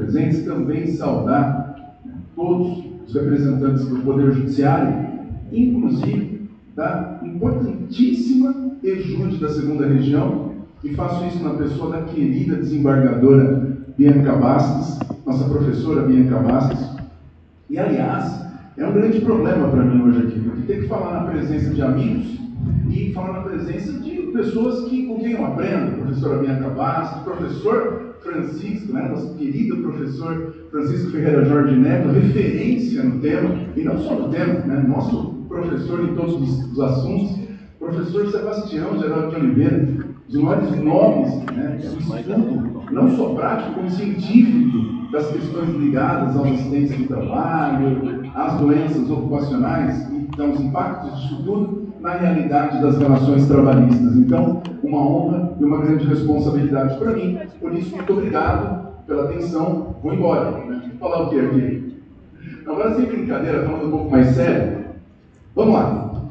presentes, também saudar todos os representantes do Poder Judiciário, inclusive da importantíssima EJude da 2ª Região, e faço isso na pessoa da querida desembargadora Bianca Bastos, nossa professora Bianca Bastos. E, aliás, é um grande problema para mim hoje aqui, porque tem que falar na presença de amigos e falar na presença de pessoas com quem eu aprendo. Professora Bianca Bastos, professor Francisco, né, nosso querido professor Francisco Ferreira Jorge Neto, referência no tema, e não só no tema, né, nosso professor em todos os assuntos, professor Sebastião Geraldo de Oliveira, os maiores nomes, né, do estudo, não só prático, como científico, das questões ligadas aos acidentes de trabalho, às doenças ocupacionais, e então, os impactos disso tudo na realidade das relações trabalhistas. Então, uma honra e uma grande responsabilidade para mim. Por isso, muito obrigado pela atenção. Vou embora. Né? Vou falar o que aqui? Agora, sem brincadeira, falando um pouco mais sério, vamos lá.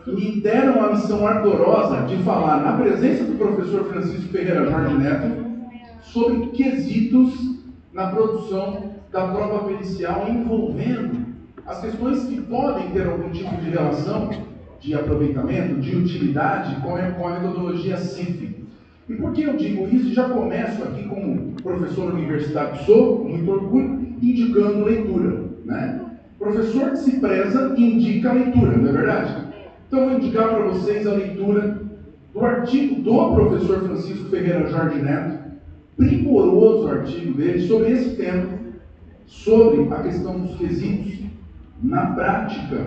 Me deram a missão ardorosa de falar, na presença do professor Francisco Ferreira Jorge Neto, sobre quesitos na produção da prova pericial envolvendo as questões que podem ter algum tipo de relação de aproveitamento, de utilidade com a metodologia CIF. E por que eu digo isso? Já começo aqui como professor universitário que sou, com muito orgulho, indicando leitura. Né? Professor que se preza indica a leitura, não é verdade? Então vou indicar para vocês a leitura do artigo do professor Francisco Ferreira Jorge Neto, primoroso artigo dele sobre esse tema, sobre a questão dos quesitos na prática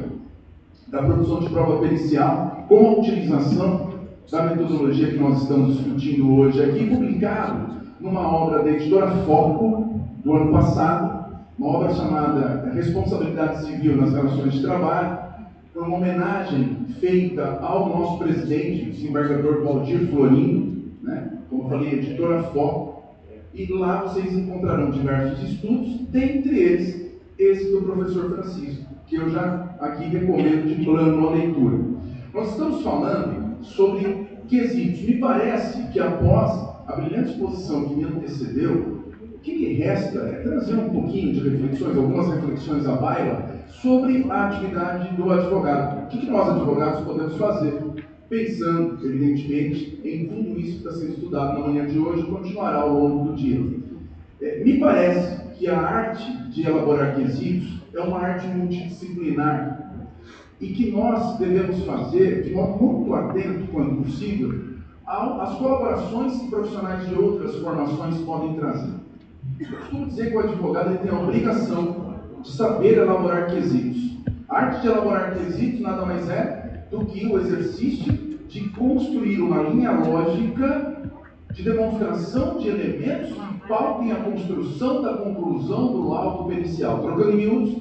da produção de prova pericial, com a utilização da metodologia que nós estamos discutindo hoje aqui, publicado numa obra da editora Foco, do ano passado, uma obra chamada Responsabilidade Civil nas Relações de Trabalho, uma homenagem feita ao nosso presidente, o desembargador Valdir Florindo, né? Como eu falei, editora Foco, e lá vocês encontrarão diversos estudos, dentre eles esse do professor Francisco, que eu já aqui recomendo de plano a leitura. Nós estamos falando sobre quesitos. Me parece que após a brilhante exposição que me antecedeu, o que me resta é trazer um pouquinho de reflexões, algumas reflexões à baila, sobre a atividade do advogado. O que nós, advogados, podemos fazer? Pensando, evidentemente, em tudo isso que está sendo estudado na manhã de hoje e continuará ao longo do dia. Me parece que a arte de elaborar quesitos é uma arte multidisciplinar e que nós devemos fazer de modo muito atento, quando possível, às colaborações que profissionais de outras formações podem trazer. Eu costumo dizer que o advogado ele tem a obrigação de saber elaborar quesitos. A arte de elaborar quesitos nada mais é do que o exercício de construir uma linha lógica de demonstração de elementos que pautem a construção da conclusão do laudo pericial. Trocando em miúdos,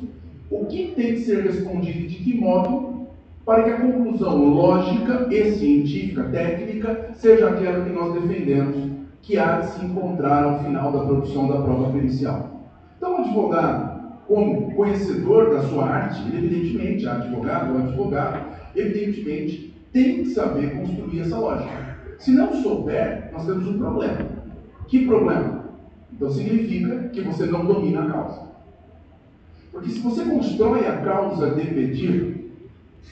o que tem que ser respondido e de que modo para que a conclusão lógica e científica, técnica, seja aquela que nós defendemos, que há de se encontrar ao final da produção da prova pericial. Então, o advogado, como conhecedor da sua arte, ele evidentemente, evidentemente, tem que saber construir essa lógica. Se não souber, nós temos um problema. Que problema? Então significa que você não domina a causa. Porque se você constrói a causa de pedir,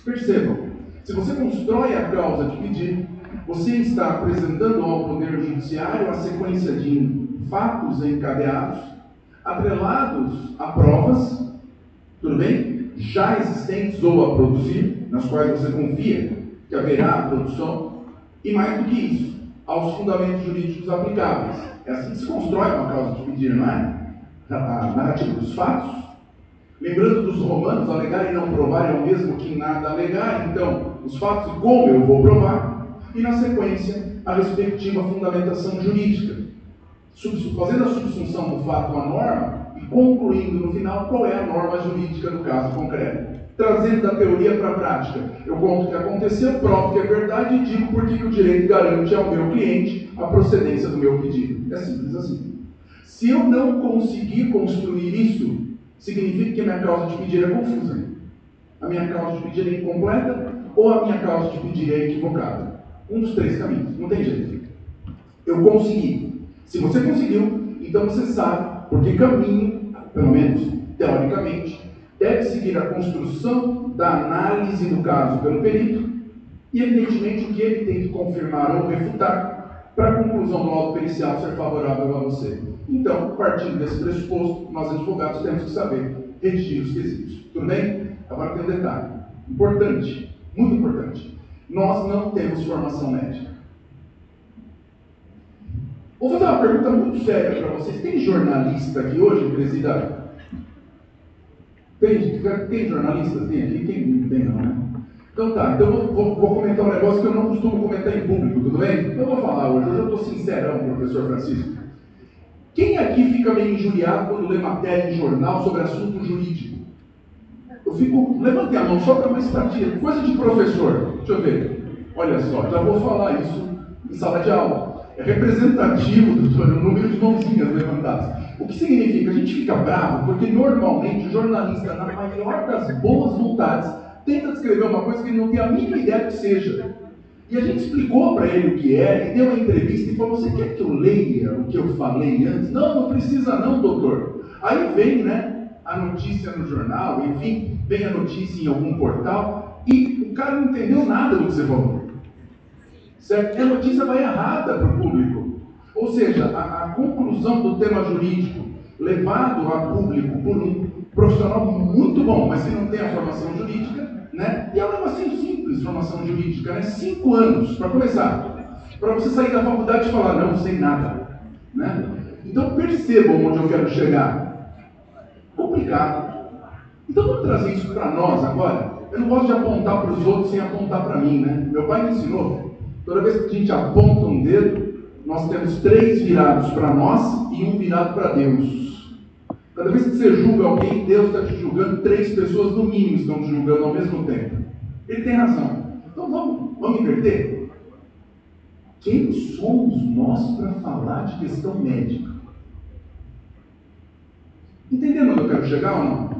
percebam, se você constrói a causa de pedir, você está apresentando ao Poder Judiciário a sequência de fatos encadeados, atrelados a provas, tudo bem? Já existentes ou a produzir, nas quais você confia que haverá a produção, e mais do que isso, aos fundamentos jurídicos aplicáveis. É assim que se constrói uma causa de pedir, não é? A narrativa dos fatos. Lembrando dos romanos, alegar e não provar é o mesmo que nada alegar, então, os fatos e como eu vou provar, e na sequência, a respectiva fundamentação jurídica. Fazendo a subsunção do fato à norma e concluindo no final qual é a norma jurídica do caso concreto. Trazendo da teoria para a prática, eu conto o que aconteceu, provo que é verdade e digo por que o direito garante ao meu cliente a procedência do meu pedido. É simples assim. Se eu não conseguir construir isso, significa que a minha causa de pedir é confusa. A minha causa de pedir é incompleta ou a minha causa de pedir é equivocada. Um dos três caminhos, não tem jeito. Eu consegui. Se você conseguiu, então Então você sabe por que caminho, pelo menos teoricamente, deve seguir a construção da análise do caso pelo perito e, evidentemente, o que ele tem que confirmar ou refutar para a conclusão do laudo pericial ser favorável a você. Então, partindo desse pressuposto, nós advogados temos que saber redigir os quesitos. Tudo bem? Agora tem um detalhe importante, muito importante. Nós não temos formação médica. Vou fazer uma pergunta muito séria para vocês. Tem jornalista aqui hoje, presidente? Tem jornalista? Tem aqui? Quem não tem, não, né? Então tá, então vou comentar um negócio que eu não costumo comentar em público, tudo bem? Eu vou falar hoje eu estou sincerão, professor Francisco. Quem aqui fica meio injuriado quando lê matéria em jornal sobre assunto jurídico? Eu fico, levantei a mão só para uma estatística, coisa de professor. Deixa eu ver. Olha só, já vou falar isso em sala de aula. É representativo, doutor, o número de mãozinhas levantadas. O que significa? A gente fica bravo porque normalmente o jornalista, na maior das boas vontades, tenta descrever uma coisa que ele não tem a mínima ideia que seja. E a gente explicou para ele o que é, e deu uma entrevista e falou: você quer que eu leia o que eu falei antes? Não, não precisa não, doutor. Aí vem, né, a notícia no jornal, enfim, vem a notícia em algum portal, e o cara não entendeu nada do que você falou. Certo? E a notícia vai errada para o público. Ou seja, a conclusão do tema jurídico levado a público por um profissional muito bom, mas que não tem a formação jurídica, né? E é um negocinho simples, formação jurídica, né? 5 anos, para começar. Para você sair da faculdade e falar: não sei nada. Né? Então percebam onde eu quero chegar. Complicado. Então vamos trazer isso para nós agora. Eu não gosto de apontar para os outros sem apontar para mim, né? Meu pai me ensinou. Toda vez que a gente aponta um dedo, nós temos 3 virados para nós e 1 virado para Deus. Cada vez que você julga alguém, Deus está te julgando, 3 pessoas no mínimo estão te julgando ao mesmo tempo. Ele tem razão. Então vamos inverter? Quem somos nós para falar de questão médica? Entendendo onde eu quero chegar ou não?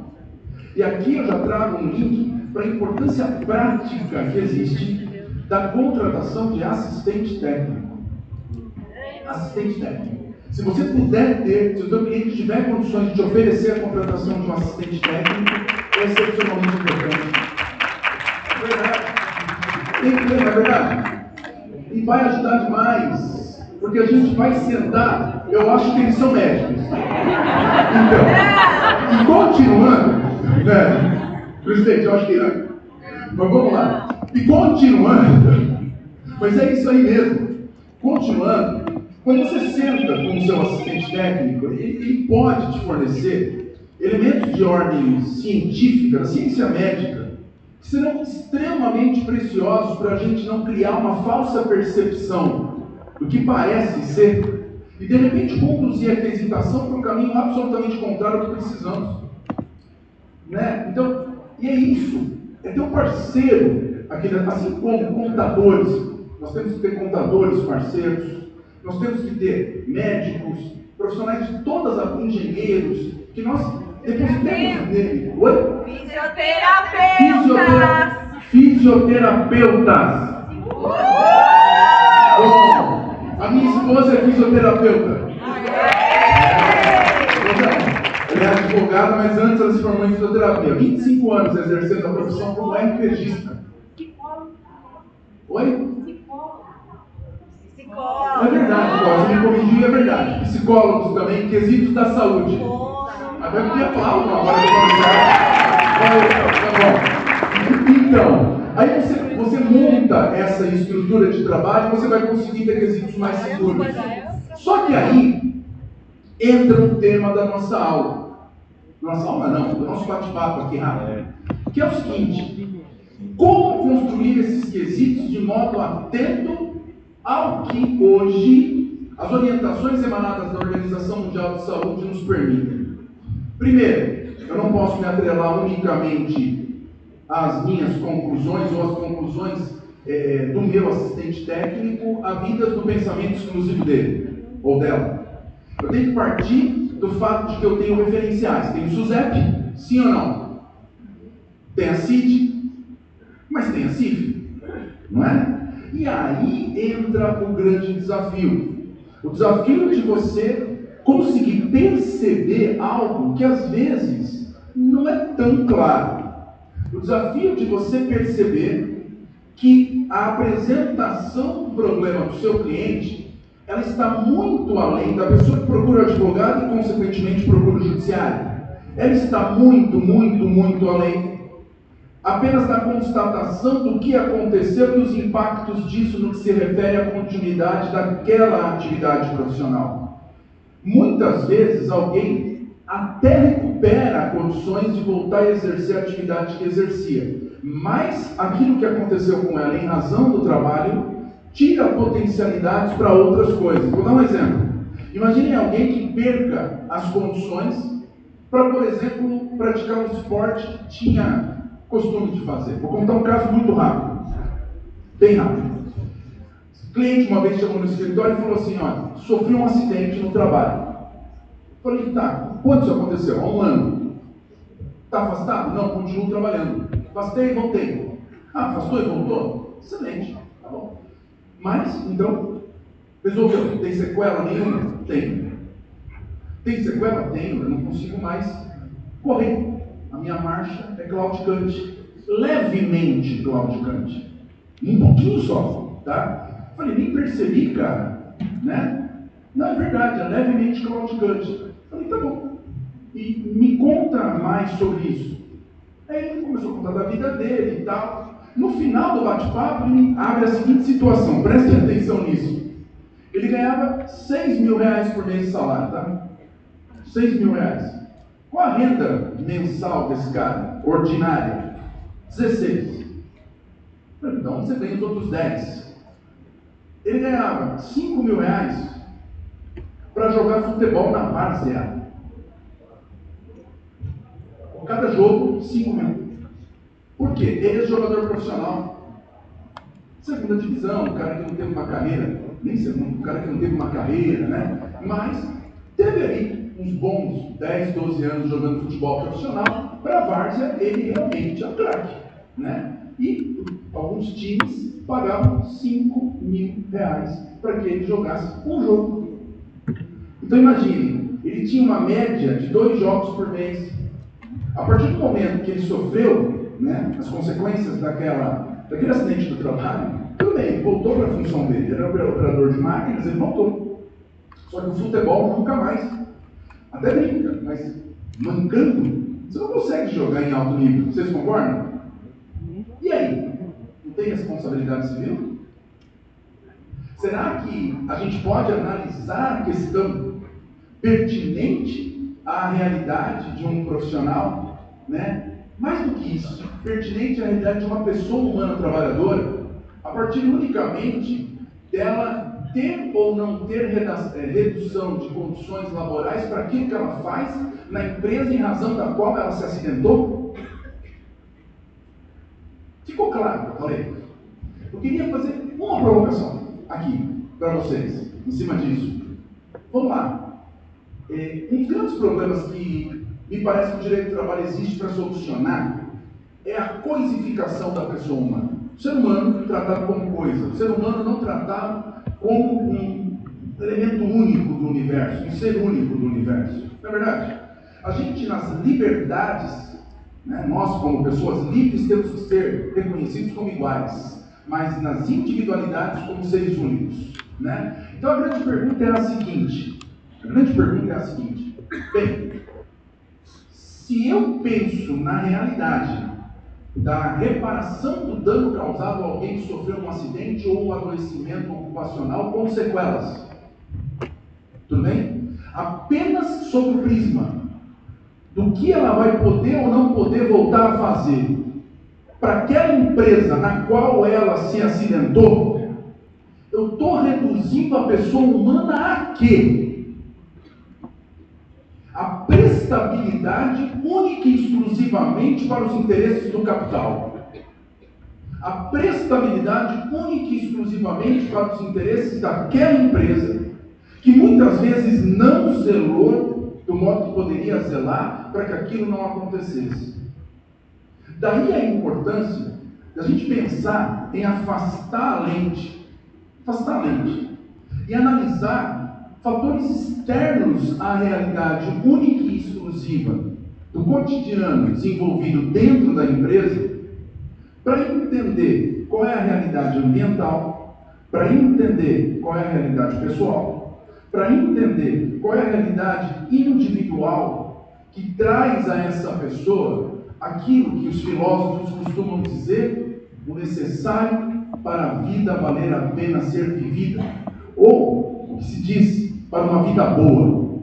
E aqui eu já trago um link para a importância prática que existe da contratação de assistente técnico. Assistente técnico. Se você puder ter, se o seu cliente tiver condições de te oferecer a contratação de um assistente técnico, é excepcionalmente importante. É verdade. Tem que ter, não é verdade? E vai ajudar demais. Porque a gente vai sentar, eu acho que eles são médicos. Então, e continuando, né? Presidente, eu acho que não. Mas vamos lá. E continuando, mas é isso aí mesmo, continuando, quando você senta com o seu assistente técnico, ele pode te fornecer elementos de ordem científica, da ciência médica, que serão extremamente preciosos para a gente não criar uma falsa percepção do que parece ser, e de repente conduzir a aquisitação para um caminho absolutamente contrário ao que precisamos. Né? Então, e é isso, é ter um parceiro. Assim como contadores, nós temos que ter contadores parceiros, nós temos que ter médicos, profissionais de todas as engenheiros, que nós depositemos nele. Oi? Fisioterapeutas. Bom, a minha esposa é fisioterapeuta. Ela é advogada, mas antes ela se formou em fisioterapia. 25 anos exercendo a profissão como RPGista. Oi? Psicólogo. É verdade, você me corrigiu, é verdade. Psicólogos também, quesitos da saúde. Até podia falar uma hora de conversar. Então, aí você monta essa estrutura de trabalho e você vai conseguir ter quesitos mais seguros. Só que aí entra o tema da nossa aula. Nossa aula não, do nosso bate-papo aqui rápido. Que é o seguinte: como construir esses quesitos de modo atento ao que hoje as orientações emanadas da Organização Mundial de Saúde nos permitem? Primeiro, eu não posso me atrelar unicamente às minhas conclusões ou às conclusões do meu assistente técnico à vida do pensamento exclusivo dele ou dela. Eu tenho que partir do fato de que eu tenho referenciais. Tem o SUSEP, sim ou não? Tem a CID, mas tem a CIF, não é? E aí entra o grande desafio. O desafio de você conseguir perceber algo que às vezes não é tão claro. O desafio de você perceber que a apresentação do problema do seu cliente, ela está muito além da pessoa que procura o advogado e, consequentemente, procura o judiciário. Ela está muito além apenas da constatação do que aconteceu e os impactos disso no que se refere à continuidade daquela atividade profissional. Muitas vezes alguém até recupera condições de voltar a exercer a atividade que exercia, mas aquilo que aconteceu com ela em razão do trabalho tira potencialidades para outras coisas. Vou dar um exemplo. Imagine alguém que perca as condições para, por exemplo, praticar um esporte que tinha costume de fazer. Vou contar um caso muito rápido, bem rápido. O cliente uma vez chegou no escritório e falou assim: olha, sofri um acidente no trabalho. Falei: tá, quando isso aconteceu? Há um ano. Está afastado? Não, continuo trabalhando. Afastei e voltei. Ah, afastou e voltou? Excelente, tá bom. Mas, então, resolveu. Tem sequela nenhuma? Tem. Tem sequela? Tenho, eu não consigo mais correr. A minha marcha é claudicante, levemente claudicante, um pouquinho só, tá? Falei: nem percebi, cara, né? Não, é verdade, é levemente claudicante. Falei: tá bom, e me conta mais sobre isso. Aí ele começou a contar da vida dele e tal. No final do bate-papo, ele abre a seguinte situação, prestem atenção nisso. Ele ganhava 6 mil reais por mês de salário, tá? 6 mil reais. Qual a renda mensal desse cara? Ordinária? 16. Então você ganha os outros 10. Ele ganhava 5 mil reais para jogar futebol na várzea. Cada jogo, 5 mil. Por quê? Ele é jogador profissional. Segunda divisão, o cara que não teve uma carreira, nem segundo, o cara que não teve uma carreira, né? Mas teve aí uns bons 10, 12 anos jogando futebol profissional. Para a várzea, ele realmente é um craque, né? E alguns times pagavam 5 mil reais para que ele jogasse um jogo. Então imagine, ele tinha uma média de 2 jogos por mês. A partir do momento que ele sofreu, né, as consequências daquele acidente do trabalho, tudo bem, ele voltou para a função dele. Ele era operador de máquinas, ele voltou. Só que o futebol nunca mais. Até brinca, mas mancando, você não consegue jogar em alto nível. Vocês concordam? E aí? Não tem responsabilidade civil? Será que a gente pode analisar a questão pertinente à realidade de um profissional, né? Mais do que isso, pertinente à realidade de uma pessoa humana trabalhadora, a partir unicamente dela ter ou não ter redução de condições laborais para aquilo que ela faz na empresa em razão da qual ela se acidentou? Ficou claro o que eu falei? Eu queria fazer uma provocação aqui para vocês, em cima disso. Vamos lá. Um dos grandes problemas que me parece que o direito do trabalho existe para solucionar é a coisificação da pessoa humana. O ser humano tratado como coisa, o ser humano não tratado como um elemento único do universo, um ser único do universo. Não é verdade? A gente, nas liberdades, né, nós como pessoas livres temos que ser reconhecidos como iguais, mas nas individualidades como seres únicos, né? Então a grande pergunta é a seguinte, bem, se eu penso na realidade da reparação do dano causado a alguém que sofreu um acidente ou um adoecimento ocupacional com sequelas, tudo bem? Apenas sob o prisma do que ela vai poder ou não poder voltar a fazer para aquela empresa na qual ela se acidentou, eu estou reduzindo a pessoa humana a quê? A prestabilidade única e exclusivamente para os interesses do capital. A prestabilidade única e exclusivamente para os interesses daquela empresa, que muitas vezes não zelou do modo que poderia zelar para que aquilo não acontecesse. Daí a importância da gente pensar em afastar a lente e analisar fatores externos à realidade única e exclusiva do cotidiano desenvolvido dentro da empresa, para entender qual é a realidade ambiental, para entender qual é a realidade pessoal, para entender qual é a realidade individual que traz a essa pessoa aquilo que os filósofos costumam dizer, o necessário para a vida valer a pena ser vivida, ou o que se diz para uma vida boa.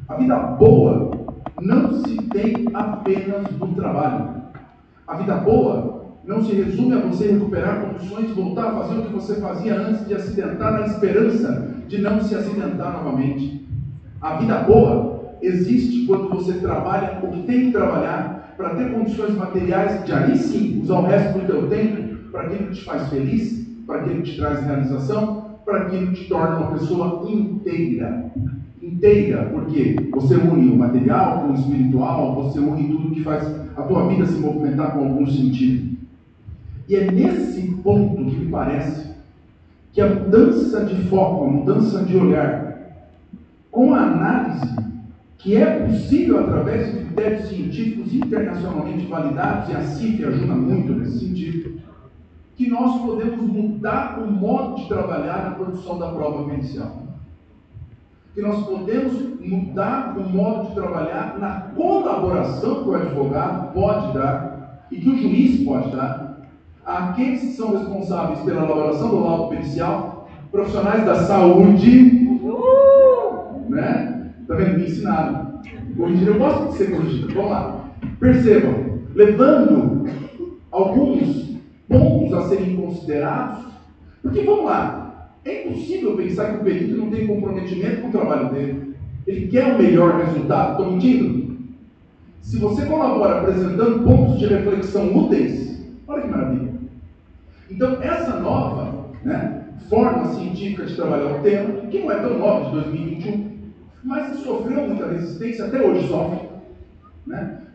A vida boa não se tem apenas no trabalho. A vida boa não se resume a você recuperar condições de voltar a fazer o que você fazia antes de acidentar, na esperança de não se acidentar novamente. A vida boa existe quando você trabalha o que tem que trabalhar para ter condições materiais de aí sim usar o resto do teu tempo para aquilo que te faz feliz, para aquilo que te traz realização, para aquilo que te torna uma pessoa inteira. Inteira, porque você une o material com o espiritual, você une tudo que faz a tua vida se movimentar com algum sentido. E é nesse ponto que me parece que a mudança de foco, a mudança de olhar, com a análise que é possível através de critérios científicos internacionalmente validados, e a CIF ajuda muito nesse sentido, que nós podemos mudar o modo de trabalhar na produção da prova pericial. Que nós podemos mudar o modo de trabalhar na colaboração que o advogado pode dar e que o juiz pode dar àqueles que são responsáveis pela elaboração do laudo pericial, profissionais da saúde, né? Está vendo? Me ensinaram. Corrigir, eu gosto de ser corrigido. Vamos lá. Percebam, levando alguns pontos a serem considerados, porque vamos lá. É impossível pensar que o perito não tem comprometimento com o trabalho dele. Ele quer o melhor resultado. Estou mentindo? Se você colabora apresentando pontos de reflexão úteis, olha que maravilha. Então, essa nova, forma científica de trabalhar o tema, que não é tão nova, de 2021, mas que sofreu muita resistência, até hoje sofre,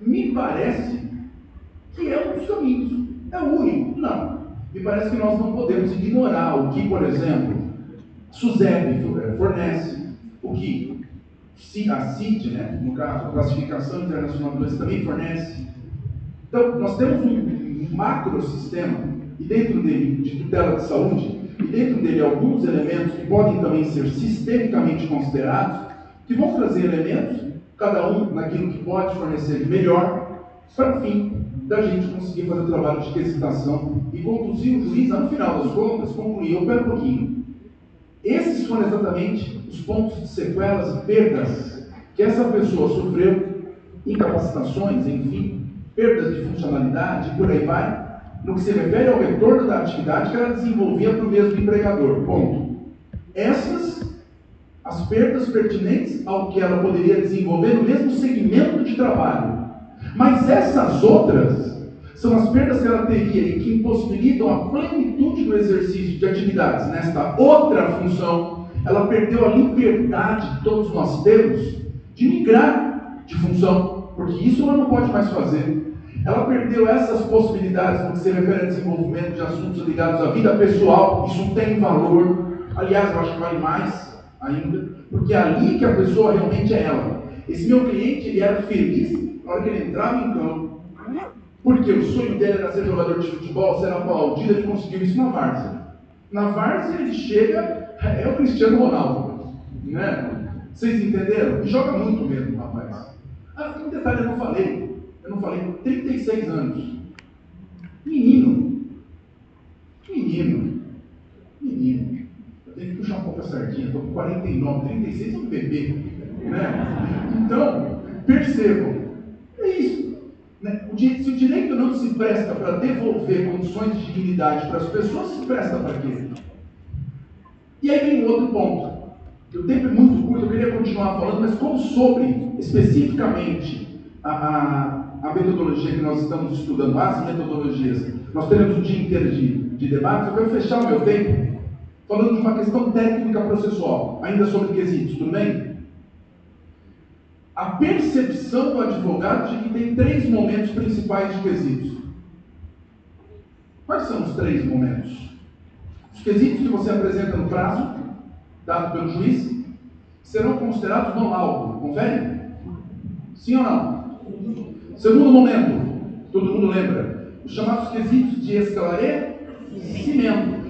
me parece que é um dos caminhos. É o único? Não. Me parece que nós não podemos ignorar o que, por exemplo, SUSEP fornece, o que a CID, no caso, a Classificação Internacional de Doenças, também fornece. Então, nós temos um macrosistema, e dentro dele, de tutela de saúde, e dentro dele alguns elementos que podem também ser sistemicamente considerados, que vão trazer elementos, cada um naquilo que pode fornecer de melhor, para o fim da gente conseguir fazer o trabalho de quesitação e conduzir o juiz a, no final das contas, concluir, eu pego um pouquinho. Esses foram exatamente os pontos de sequelas e perdas que essa pessoa sofreu, incapacitações, enfim, perdas de funcionalidade, por aí vai, no que se refere ao retorno da atividade que ela desenvolvia para o mesmo empregador. Ponto. Essas, as perdas pertinentes ao que ela poderia desenvolver no mesmo segmento de trabalho. Mas essas outras são as perdas que ela teria e que impossibilitam a plenitude do exercício de atividades nesta outra função. Ela perdeu a liberdade que todos nós temos de migrar de função, porque isso ela não pode mais fazer. Ela perdeu essas possibilidades no que se refere a desenvolvimento de assuntos ligados à vida pessoal. Isso tem valor. Aliás, eu acho que vale mais ainda, porque é ali que a pessoa realmente é ela. Esse meu cliente, ele era feliz na hora que ele entrava em campo, porque o sonho dele era ser jogador de futebol, ser aplaudido, ele conseguiu isso na várzea. Na várzea ele chega, é o Cristiano Ronaldo, Vocês entenderam? E joga muito mesmo, rapaz. Tem um detalhe eu não falei, 36 anos. Menino. Eu tenho que puxar um pouco a sardinha, estou com 49, 36 é um bebê, Então, percebam, é isso. Se o direito não se presta para devolver condições de dignidade para as pessoas, se presta para quê? E aí vem um outro ponto. O tempo é muito curto, eu queria continuar falando, mas como sobre, especificamente, a metodologia que nós estamos estudando, as metodologias, nós teremos um dia inteiro de debate, eu quero fechar o meu tempo falando de uma questão técnica processual, ainda sobre quesitos, tudo bem? A percepção do advogado de que tem 3 momentos principais de quesitos. Quais são os 3 momentos? Os quesitos que você apresenta no prazo, dado pelo juiz, serão considerados no laudo. Confere? Sim ou não? Segundo momento, todo mundo lembra, os chamados quesitos de esclarecimento,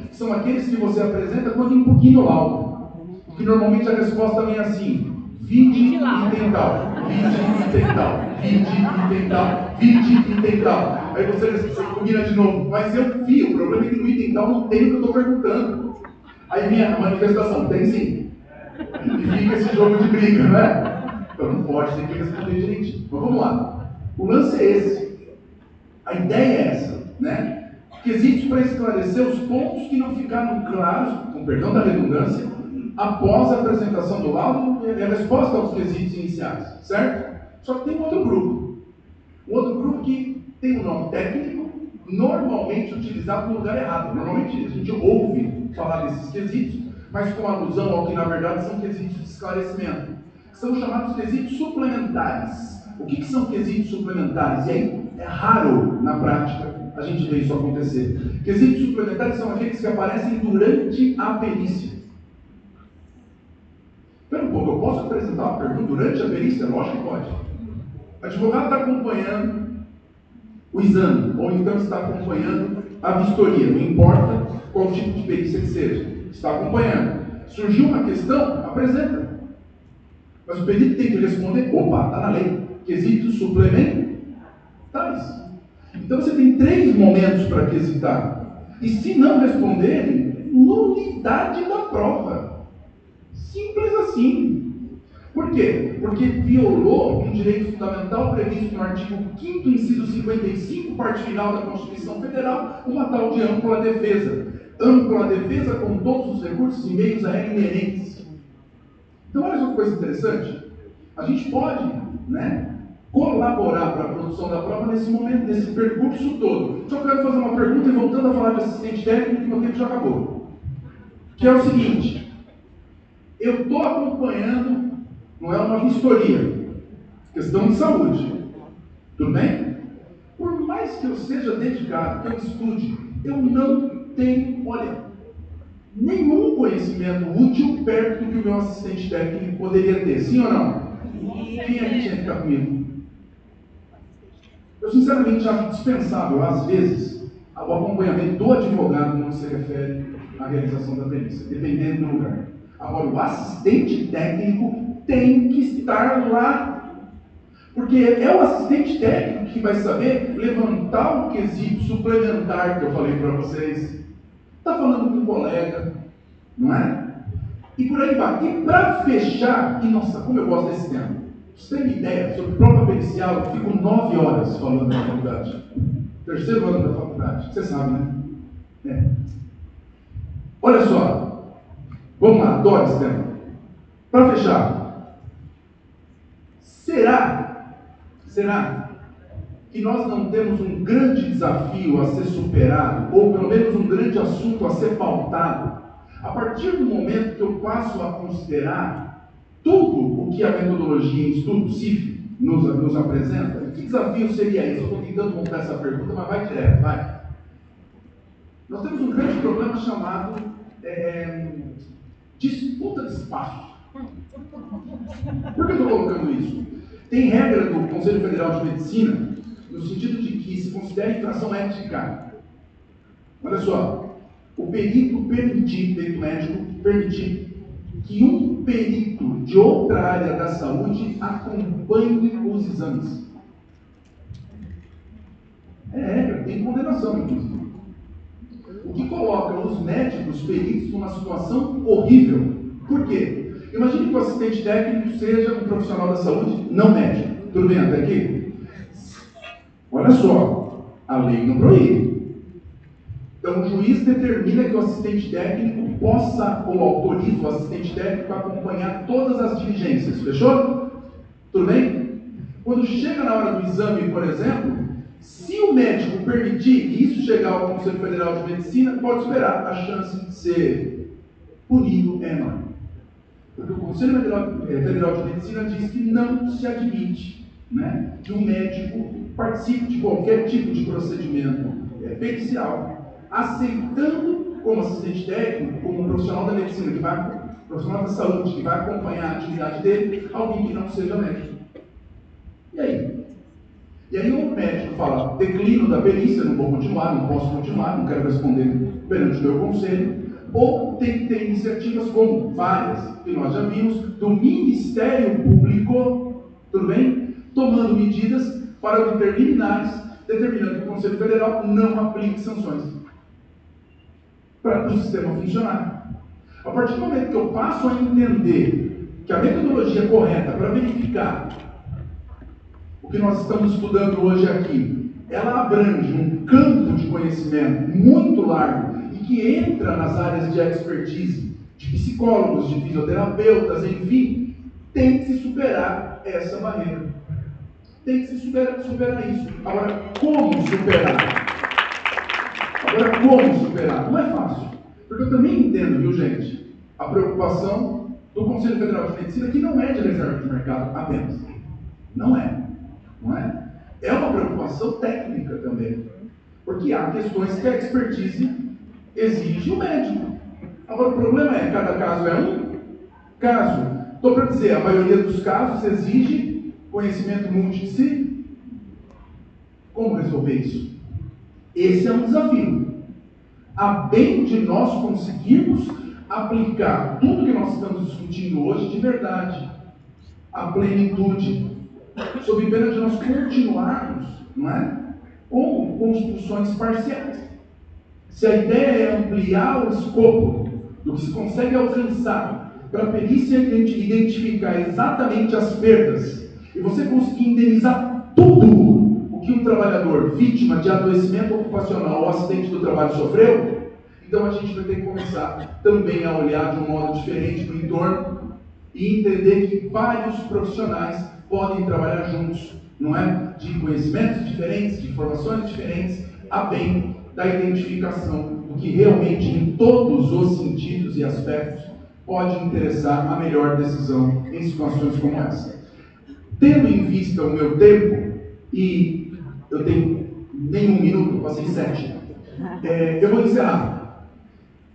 que são aqueles que você apresenta quando impugna no laudo. Que normalmente a resposta vem assim: vide e tem tal, vide e tem tal, vide e tem tal, vide e tem tal. Aí você impugna de novo, mas eu vi, o problema é que no item tal não tem o que eu estou perguntando. Aí vem a manifestação, tem sim. E fica esse jogo de briga, né? Então não pode, tem que responder direitinho. Mas vamos lá. O lance é esse. A ideia é essa, né? Quesitos para esclarecer os pontos que não ficaram claros, com perdão da redundância, após a apresentação do laudo e a resposta aos quesitos iniciais, certo? Só que tem um outro grupo. Um outro grupo que tem um nome técnico, normalmente utilizado no lugar errado. Normalmente a gente ouve falar desses quesitos, mas com alusão ao que na verdade são quesitos de esclarecimento. São chamados quesitos suplementares. O que são quesitos suplementares? E aí é raro na prática a gente ver isso acontecer. Quesitos suplementares são aqueles que aparecem durante a perícia. Espera um pouco, eu posso apresentar uma pergunta durante a perícia? Lógico que pode. O advogado está acompanhando o exame, ou então está acompanhando a vistoria, não importa qual tipo de perícia que seja. Está acompanhando. Surgiu uma questão, apresenta. Mas o perito tem que responder, opa, está na lei. Quesitos suplementares. Então você tem 3 momentos para quesitar. E se não responderem, nulidade da prova. Simples assim. Por quê? Porque violou um direito fundamental previsto no artigo 5º, inciso 55, parte final da Constituição Federal, uma tal de ampla defesa. Ampla defesa com todos os recursos e meios a ela inerentes. Então, olha só que coisa interessante. A gente pode, né, colaborar para a produção da prova nesse momento, nesse percurso todo. Só quero fazer uma pergunta e voltando a falar de assistente técnico, que meu tempo já acabou. Que é o seguinte: eu estou acompanhando, não é uma vistoria, questão de saúde. Tudo bem? Por mais que eu seja dedicado, que eu estude, eu não tenho, olha, nenhum conhecimento útil perto do que o meu assistente técnico poderia ter. Sim ou não? Quem é que tinha que ficar comigo? Eu sinceramente acho dispensável, às vezes, o acompanhamento do advogado quando se refere à realização da perícia, dependendo do lugar. Agora, o assistente técnico tem que estar lá, porque é o assistente técnico que vai saber levantar o quesito suplementar que eu falei para vocês. Está falando com um colega, não é? E por aí vai. E para fechar, e nossa, como eu gosto desse tema, você tem uma ideia sobre prova pericial? Eu fico 9 horas falando da faculdade. 3º ano da faculdade, você sabe, né? É. Olha só, vamos lá, adoro esse tema. Para fechar, será que nós não temos um grande desafio a ser superado, ou pelo menos um grande assunto a ser pautado, a partir do momento que eu passo a considerar tudo o que a metodologia em estudo CIF nos apresenta? Que desafio seria esse? Eu estou tentando montar essa pergunta, mas vai direto, vai. Nós temos um grande problema chamado disputa de espaço. Por que eu estou colocando isso? Tem regra do Conselho Federal de Medicina, no sentido de que se considera infração ética. Olha só, o perito médico permitir que um perito de outra área da saúde acompanhe os exames. É regra, tem condenação, inclusive. O que coloca os médicos peritos numa situação horrível. Por quê? Imagine que o assistente técnico seja um profissional da saúde não médico. Tudo bem até aqui? Olha só, a lei não proíbe. Então o juiz determina que o assistente técnico possa, ou autoriza o assistente técnico a acompanhar todas as diligências. Fechou? Tudo bem? Quando chega na hora do exame, por exemplo, se o médico permitir que isso chegar ao Conselho Federal de Medicina, pode esperar. A chance de ser punido é enorme. Porque o Conselho Federal de Medicina diz que não se admite, né, que um médico participe de qualquer tipo de procedimento pericial, aceitando como assistente técnico, como um profissional da medicina que vai profissional da saúde que vai acompanhar a atividade dele, alguém que não seja médico. E aí? E aí o médico fala, declino da perícia, não vou continuar, não posso continuar, não quero responder perante o meu conselho. Ou tem que ter iniciativas como várias, que nós já vimos, do Ministério Público, tudo bem? Tomando medidas para obter liminares, determinando que o Conselho Federal não aplique sanções para o sistema funcionar. A partir do momento que eu passo a entender que a metodologia correta para verificar o que nós estamos estudando hoje aqui, ela abrange um campo de conhecimento muito largo e que entra nas áreas de expertise, de psicólogos, de fisioterapeutas, enfim, tem que se superar essa barreira. Tem que se superar isso. Agora, como superar? Não é fácil. Porque eu também entendo, viu, gente, a preocupação do Conselho Federal de Medicina, que não é de reserva de mercado apenas. Não é. É uma preocupação técnica também. Porque há questões que a expertise exige o médico. Agora, o problema é, cada caso é um caso. Estou para dizer, a maioria dos casos exige conhecimento multidisciplinar. Como resolver isso? Esse é um desafio. A bem de nós conseguirmos aplicar tudo que nós estamos discutindo hoje de verdade, a plenitude, sob pena de nós continuarmos, não é? Com construções parciais. Se a ideia é ampliar o escopo do que se consegue alcançar para a perícia identificar exatamente as perdas e você conseguir indenizar tudo o que um trabalhador vítima de adoecimento ocupacional ou acidente do trabalho sofreu, então a gente vai ter que começar também a olhar de um modo diferente para o entorno e entender que vários profissionais podem trabalhar juntos, não é? De conhecimentos diferentes, de informações diferentes, a bem da identificação do que realmente, em todos os sentidos e aspectos, pode interessar a melhor decisão em situações como essa. Tendo em vista o meu tempo, e eu tenho nem 1 minuto, passei 7, eu vou encerrar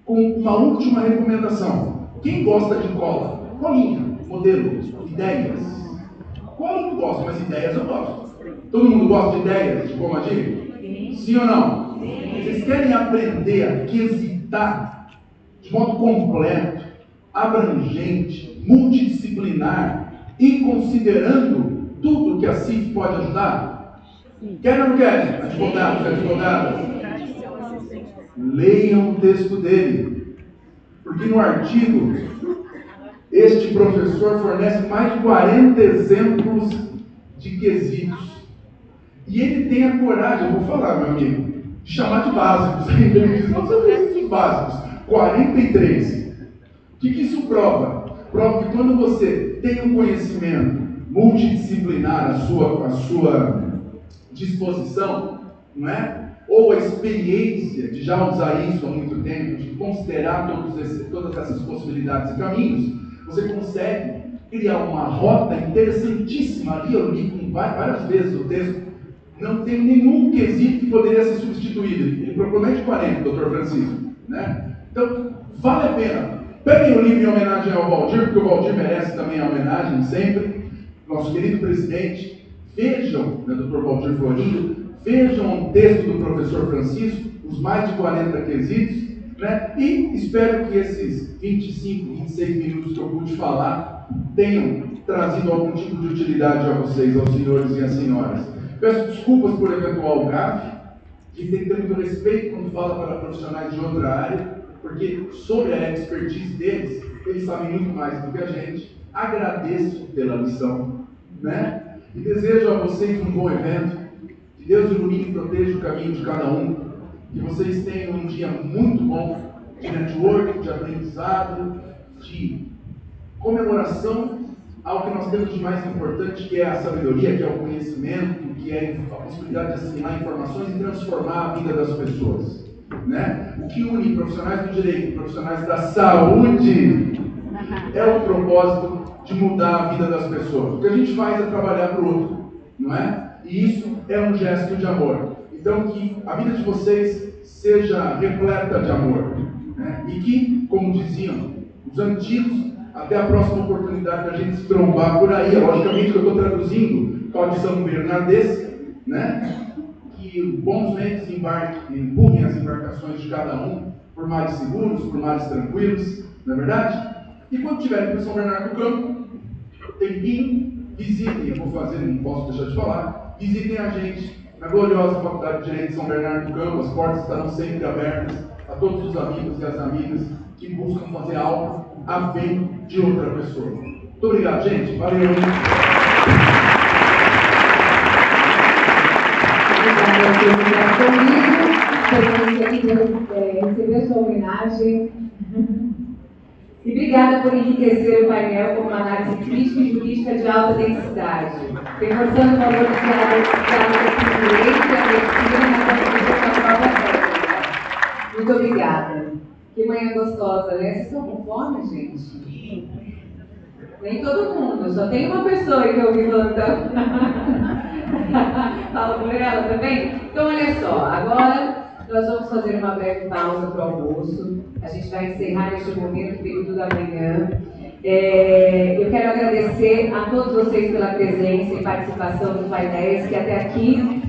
com uma última recomendação. Quem gosta de cola? Colinha, modelo, ideias. Cola eu não gosto, mas ideias eu gosto. Todo mundo gosta de ideias, de como agir? Sim ou não? Vocês querem aprender a quesitar de modo completo, abrangente, multidisciplinar e considerando tudo que a CIF pode ajudar? Querem ou não querem? Advogadas? Leiam o texto dele. Porque no artigo, este professor fornece mais de 40 exemplos de quesitos. E ele tem a coragem, eu vou falar, meu amigo, de chamar de básicos. Ele diz, não são quesitos básicos, 43. O que isso prova? Prova que quando você tem um conhecimento multidisciplinar à sua disposição, não é? Ou a experiência de já usar isso há muito tempo, de considerar todas essas possibilidades e caminhos, você consegue criar uma rota interessantíssima ali. Eu li várias vezes o texto, não tem nenhum quesito que poderia ser substituído. Ele promete 40, Dr. Francisco, né? Então, vale a pena. Peguem o livro em homenagem ao Valdir, porque o Valdir merece também a homenagem sempre. Nosso querido presidente. Vejam, né, Dr. Valdir Florindo, vejam o texto do professor Francisco, os mais de 40 quesitos, né? E espero que esses 25, 26 minutos que eu pude falar tenham trazido algum tipo de utilidade a vocês, aos senhores e às senhoras. Peço desculpas por eventual gafe, que tem que ter muito respeito quando fala para profissionais de outra área, porque sobre a expertise deles, eles sabem muito mais do que a gente. Agradeço pela lição, né? E desejo a vocês um bom evento. Que Deus ilumine e proteja o caminho de cada um. Que vocês tenham um dia muito bom de network, de aprendizado, de comemoração ao que nós temos de mais importante, que é a sabedoria, que é o conhecimento, que é a possibilidade de assimilar informações e transformar a vida das pessoas, né? O que une profissionais do direito e profissionais da saúde é o propósito de mudar a vida das pessoas. O que a gente faz é trabalhar para o outro, não é? E isso é um gesto de amor. Então, que a vida de vocês seja repleta de amor, né? E que, como diziam os antigos. Até a próxima oportunidade da gente se trombar por aí. Logicamente que eu estou traduzindo Código São Bernardesco, né? Que bons ventos empurrem as embarcações de cada um por mares seguros, por mares tranquilos, não é verdade? E quando estiverem para São Bernardo do Campo, tempinho, visitem, eu vou fazer, não posso deixar de falar, visitem a gente na gloriosa Faculdade de Direito de São Bernardo do Campo. As portas estarão sempre abertas a todos os amigos e as amigas que buscam fazer algo a bem de outra pessoa. Muito obrigado, gente. Valeu. Receber sua homenagem. E obrigada por enriquecer o painel com uma análise crítica e jurídica de alta densidade, reforçando o valor de direito e a medicina na contribuição da própria técnica. Muito obrigada. Que manhã gostosa, né? Vocês estão com fome, gente? Nem todo mundo, só tem uma pessoa que eu ouvi falando. Fala por ela também? Então, olha só, agora nós vamos fazer uma breve pausa para o almoço. A gente vai encerrar neste momento, período da manhã. Eu quero agradecer a todos vocês pela presença e participação dos painéis que até aqui